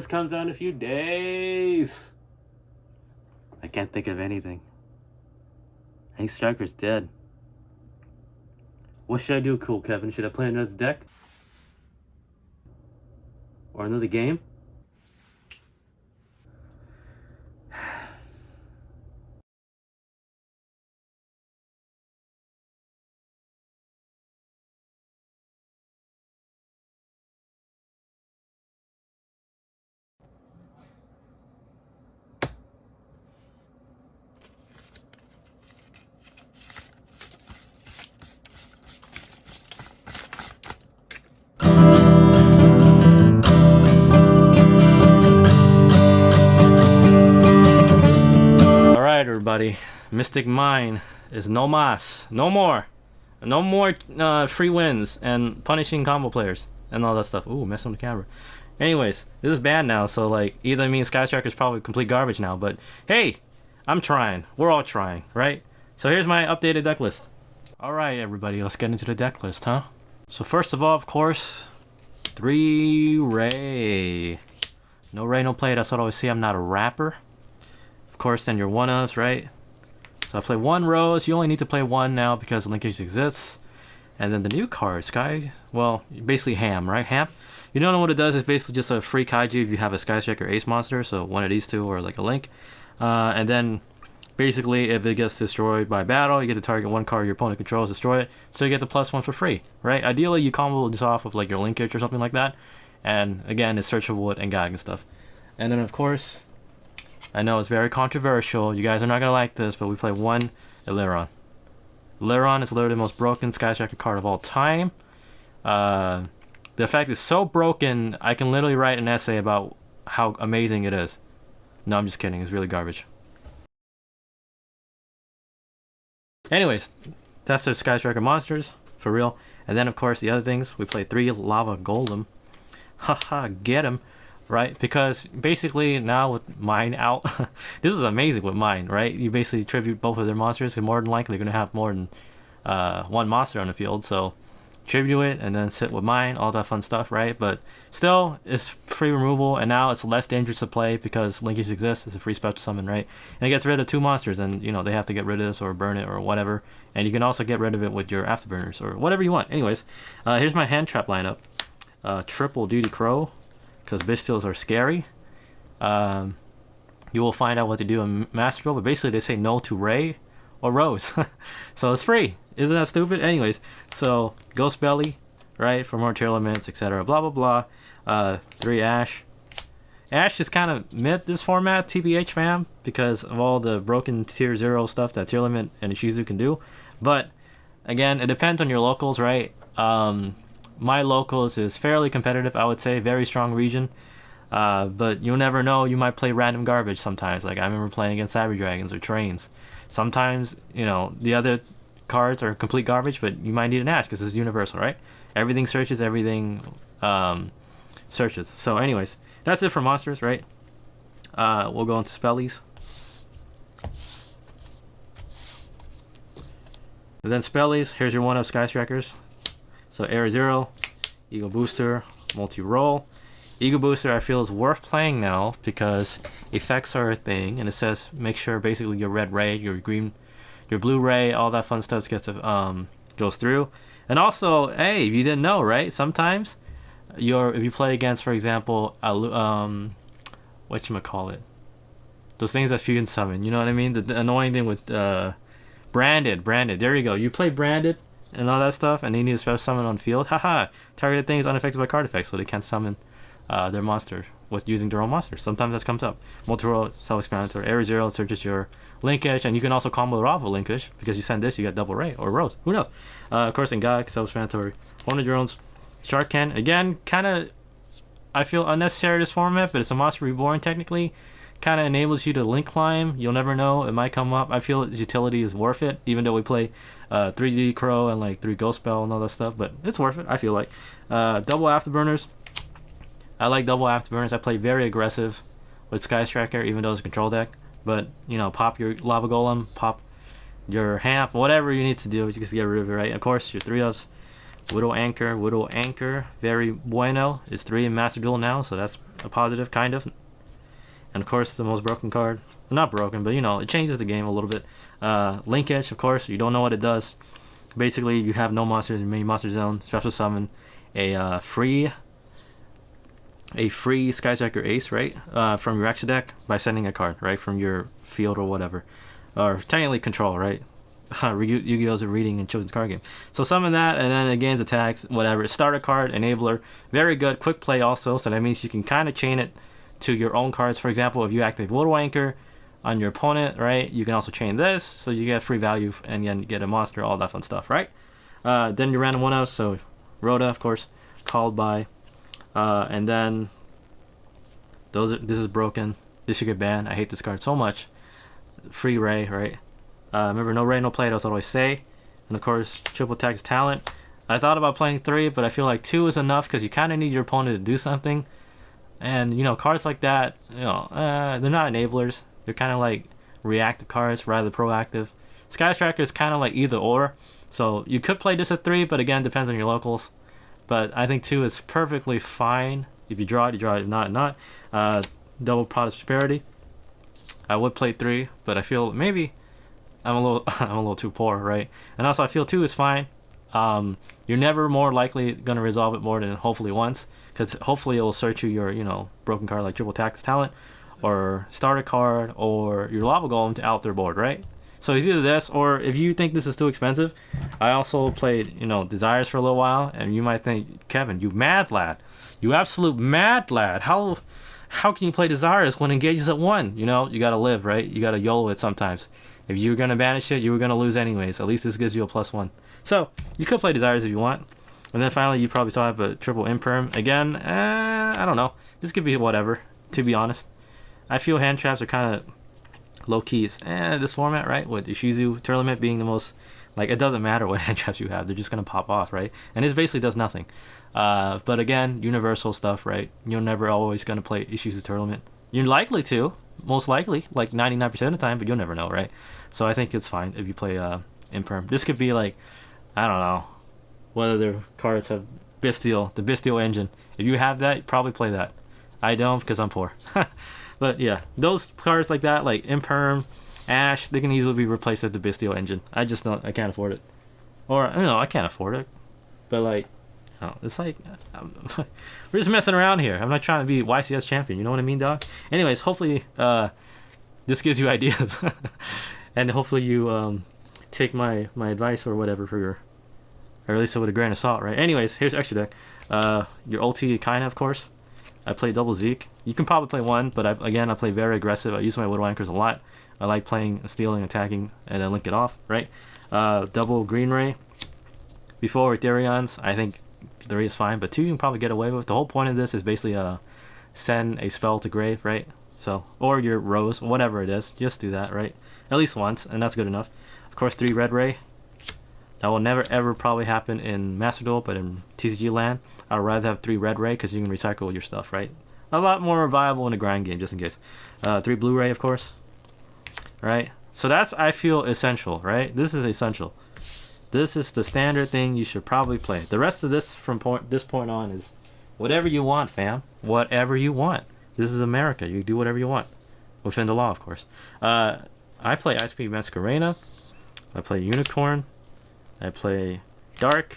This comes out in a few days. I can't think of anything. Ace Striker's dead. What should I do, Cool Kevin? Should I play another deck? Or another game? Alright everybody, Mystic Mine is no mas. No more free wins and punishing combo players and all that stuff. Ooh, messing with the camera. Anyways, this is bad now, so like either me and Sky Striker is probably complete garbage now, but hey, I'm trying. We're all trying, right? So here's my updated deck list. Alright everybody, let's get into the deck list, huh? So first of all, of course, 3 Ray. No Ray, no play. That's what I always say. I'm not a rapper. Of course, then your one-ups, right? So I play 1 Rose. You only need to play 1 now because linkage exists. And then the new card, Sky, well, basically Ham, right? Ham. You don't know what it does. It's basically just a free kaiju if you have a Sky Striker Ace monster. So one of these two or like a Link. And then basically if it gets destroyed by battle, you get to target 1 card your opponent controls, destroy it. So you get the +1 for free, right? Ideally, you combo this off of like your linkage or something like that. And again, it's searchable with Engag and stuff. And then of course, I know it's very controversial. You guys are not gonna like this, but we play 1 Eliron. Eliron is literally the most broken Sky Striker card of all time. The effect is so broken, I can literally write an essay about how amazing it is. No, I'm just kidding. It's really garbage. Anyways, that's the Sky Striker monsters, for real. And then, of course, the other things, we play 3 Lava Golem. Haha, get him. Right, because basically now with Mine out, this is amazing with Mine, right? You basically tribute both of their monsters, and more than likely they're gonna have more than 1 monster on the field. So tribute it and then sit with Mine, all that fun stuff, right? But still, it's free removal, and now it's less dangerous to play because linkage exists. It's a free special summon, right? And it gets rid of 2 monsters, and you know they have to get rid of this or burn it or whatever. And you can also get rid of it with your afterburners or whatever you want. Anyways, here's my hand trap lineup: triple Duty Crow, because Bystials are scary. You will find out what to do in Master Duel, but basically they say no to Ray or Rose. So it's free. Isn't that stupid? Anyways, so Ghost Belly, right, for more tier elements, etc. Blah, blah, blah. 3 Ash. Ash is kind of mid this format, TBH fam, because of all the broken tier 0 stuff that tier limit and Ishizu can do. But again, it depends on your locals, right? My locals is fairly competitive, I would say, very strong region. But you'll never know, you might play random garbage sometimes. Like I remember playing against Cyber Dragons or Trains. Sometimes, you know, the other cards are complete garbage, but you might need an Ash because it's universal, right? Everything searches, everything searches. So anyways, that's it for monsters, right? We'll go into spellies. And then spellies, here's your 1-up Sky Strikers. So Air Zero, Ego Booster, Multi-Roll. Ego Booster I feel is worth playing now because effects are a thing, and it says make sure basically your red ray, your green, your blue ray, all that fun stuff gets goes through. And also, hey, if you didn't know, right? Sometimes if you play against, for example, whatchamacallit, those things that you can summon, you know what I mean? The annoying thing with branded, there you go. You play branded and all that stuff, and they need a special summon on field. Haha, targeted thing is unaffected by card effects, so they can't summon their monster with using their own monsters. Sometimes that comes up. Multi-roll, self-explanatory. Area 0 searches your linkage, and you can also combo it off with linkage because you send this, you get double Ray or Rose. Who knows? Of course, Engag, self-explanatory. Horned Drones, Shark Can. Again, kind of, I feel unnecessary this format, but it's a monster reborn technically. Kind of enables you to link climb. You'll never know, it might come up. I feel its utility is worth it, even though we play 3D Crow and like 3 Ghost Spell and all that stuff, but it's worth it, I feel like. Double Afterburners. I like double Afterburners. I play very aggressive with Sky Striker, even though it's a control deck. But, you know, pop your Lava Golem, pop your Hamp, whatever you need to do, you just get rid of it, right? Of course, your 3-ups. Widow Anchor, very bueno. It's 3 in Master Duel now, so that's a positive, kind of. And of course, the most broken card. Not broken, but you know, it changes the game a little bit. Linkage, of course, you don't know what it does. Basically, you have no monsters in your main monster zone. Special summon a free Skyjacker Ace, right? From your extra deck by sending a card, right? From your field or whatever. Or technically control, right? Yu-Gi-Oh! Is a reading and children's card game. So summon that, and then it gains attacks, whatever. Starter card, enabler, very good. Quick play also, so that means you can kind of chain it to your own cards. For example, if you activate Water Anchor on your opponent, right, you can also chain this, so you get free value and then get a monster, all that fun stuff, right? Then your random one-outs, so Rhoda, of course, called by, and then this is broken. This should get banned. I hate this card so much. Free Ray, right? Remember, no Ray, no play, that's what I always say. And of course, triple attack's talent. I thought about playing 3, but I feel like 2 is enough because you kind of need your opponent to do something. And, you know, cards like that, you know, they're not enablers. They're kind of like reactive cards rather than proactive. Sky Striker is kind of like either or. So you could play this at 3, but again, depends on your locals. But I think 2 is perfectly fine. If you draw it, you draw it. If not, not. Double Prosperity. I would play 3, but I feel maybe I'm a little too poor, right? And also I feel 2 is fine. You're never more likely gonna resolve it more than hopefully once, because hopefully it will search you your, you know, broken card like triple attack's talent, or starter card, or your lava golem to out their board, right? So it's either this, or if you think this is too expensive, I also played, you know, Desires for a little while, and you might think, Kevin, you mad lad, you absolute mad lad, how can you play Desires when engages at 1? You know, you gotta live, right? You gotta YOLO it sometimes. If you were gonna banish it, you were gonna lose anyways. At least this gives you a +1. So you could play Desires if you want. And then finally, you probably still have a triple Imperm. Again, I don't know. This could be whatever, to be honest. I feel hand traps are kind of low keys. This format, right? With Ishizu Tournament being the most, like, it doesn't matter what hand traps you have. They're just gonna pop off, right? And this basically does nothing. But again, universal stuff, right? You're never always gonna play Ishizu Tournament. You're likely to, most likely, like 99% of the time, but you'll never know, right? So I think it's fine if you play Imperm. This could be like, I don't know, what other cards have Bestial, the Bestial engine. If you have that, you probably play that. I don't because I'm poor. But yeah, those cards like that, like Imperm, Ash, they can easily be replaced with the Bestial engine. I just don't, I can't afford it. Or, you know, I can't afford it. But like, you know, it's like, we're just messing around here. I'm not trying to be YCS champion, you know what I mean, dog? Anyways, hopefully this gives you ideas. And hopefully you take my advice or whatever for your, or at least with a grain of salt, right? Anyways, here's extra deck. Your ulti, kinda, of course. I play double Zeke. You can probably play 1, but I play very aggressive. I use my Widow Anchors a lot. I like playing, stealing, attacking, and then link it off, right? Double Green Ray. Before Ethereons, I think 3 is fine, but 2 you can probably get away with. The whole point of this is basically send a spell to grave, right? So, or your Rose, whatever it is, just do that, right? At least once, and that's good enough. Of course, 3 Red Ray. That will never ever probably happen in Master Duel, but in TCG land, I'd rather have 3 Red Ray because you can recycle your stuff, right? A lot more viable in a grind game, just in case. 3 Blue Ray, of course. Right? So that's, I feel, essential, right? This is essential. This is the standard thing you should probably play. The rest of this from this point on is whatever you want, fam. Whatever you want. This is America. You do whatever you want. Within the law, of course. I play ISP Masquerena. I play Unicorn. I play Dark.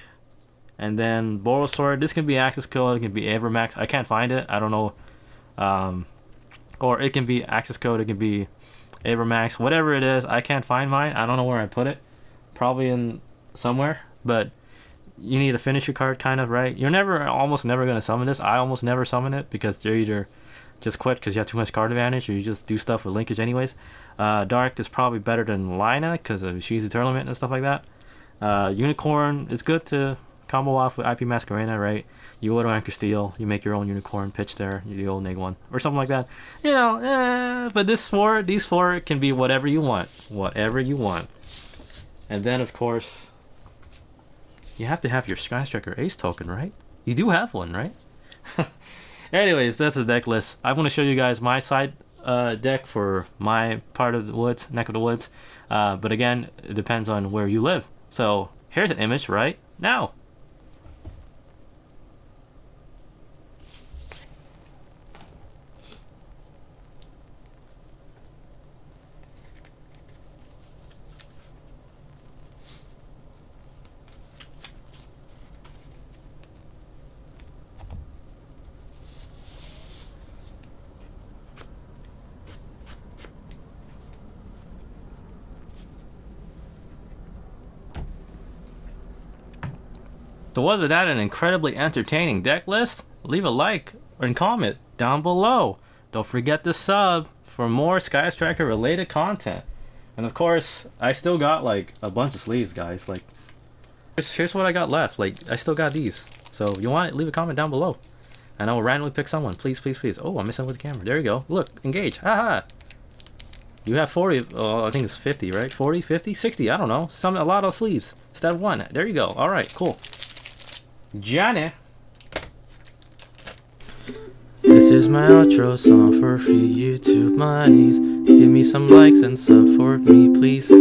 And then Borosword. This can be Access Code. It can be Avermax. I can't find it. I don't know. Or it can be Access Code. It can be Avermax. Whatever it is, I can't find mine. I don't know where I put it. Probably in somewhere. But you need to finish your card, kind of, right? You're almost never going to summon this. I almost never summon it because they're either just quit because you have too much card advantage, or you just do stuff with linkage anyways. Dark is probably better than Lina because she's a tournament and stuff like that. Unicorn is good to combo off with IP Masquerena, right? You Widow Anchor Steel, you make your own Unicorn, pitch there, you do neg 1 or something like that. You know, but these four can be whatever you want, And then of course, you have to have your Sky Striker Ace token, right? You do have one, right? Anyways, that's the deck list. I want to show you guys my side deck for my part of the woods, neck of the woods. But again, it depends on where you live. So here's an image right now. So wasn't that an incredibly entertaining deck list? Leave a like and comment down below. Don't forget to sub for more Sky Striker related content. And of course, I still got like a bunch of sleeves, guys. Like, here's what I got left. Like, I still got these. So if you want it, leave a comment down below. And I will randomly pick someone. Please, please, please. Oh, I'm messing with the camera. There you go. Look, engage. Haha. You have 40. Oh, I think it's 50, right? 40, 50, 60. I don't know. A lot of sleeves. Step 1. There you go. All right, cool. Johnny. This is my outro song for free YouTube monies. Give me some likes and sub for me, please.